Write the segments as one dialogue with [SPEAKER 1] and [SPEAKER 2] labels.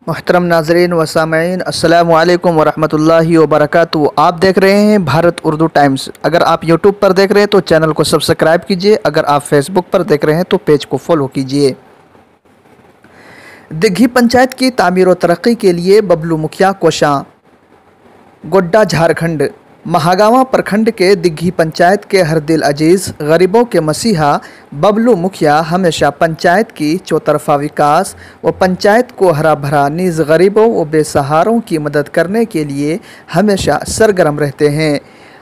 [SPEAKER 1] मोहतरम नाज़रीन व सामईन, अस्सलामु अलैकुम वरहमतुल्लाहि वबरकातुहू। आप देख रहे हैं भारत उर्दू टाइम्स। अगर आप यूट्यूब पर देख रहे हैं तो चैनल को सब्सक्राइब कीजिए। अगर आप फेसबुक पर देख रहे हैं तो पेज को फॉलो कीजिए। दिघी पंचायत की तामीर व तरक्की के लिए बबलू मुखिया कोशां। गोड्डा झारखंड। महागामा प्रखंड के दिघी पंचायत के हरदिल अजीज़ गरीबों के मसीहा बबलू मुखिया हमेशा पंचायत की चौतरफा विकास व पंचायत को हरा भरा नीज़ गरीबों व बेसहारों की मदद करने के लिए हमेशा सरगर्म रहते हैं।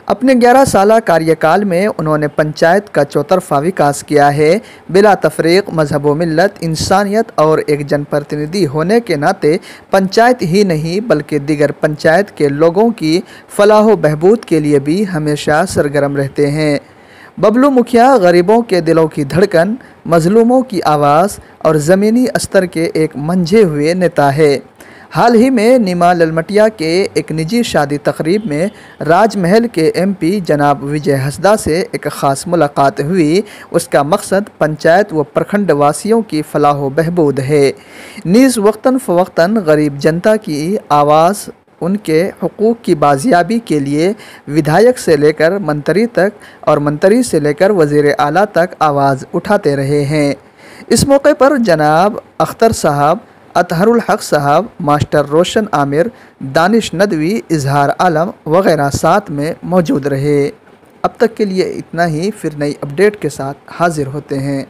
[SPEAKER 1] अपने 11 साला कार्यकाल में उन्होंने पंचायत का चौतरफा विकास किया है। बिला तफरीक मजहब व मिल्लत, इंसानियत और एक जनप्रतिनिधि होने के नाते पंचायत ही नहीं बल्कि दिगर पंचायत के लोगों की फलाह व बहबूद के लिए भी हमेशा सरगर्म रहते हैं। बबलू मुखिया गरीबों के दिलों की धड़कन, मजलूमों की आवाज़ और ज़मीनी स्तर के एक मंझे हुए नेता है। हाल ही में नीमा ललमटिया के एक निजी शादी तकरीब में राजमहल के MP जनाब विजय हंसदा से एक ख़ास मुलाकात हुई। उसका मकसद पंचायत व प्रखंड वासियों की फलाह व बहबूद है। नीज़ वक्तन फ़वक्तन गरीब जनता की आवाज़, उनके हुकूक़ की बाजियाबी के लिए विधायक से लेकर मंत्री तक और मंत्री से लेकर वज़ीर आला तक आवाज़ उठाते रहे हैं। इस मौके पर जनाब अख्तर साहब, अतहरुल हक साहब, मास्टर रोशन आमिर, दानिश नदवी, इजहार आलम वगैरह साथ में मौजूद रहे। अब तक के लिए इतना ही, फिर नई अपडेट के साथ हाजिर होते हैं।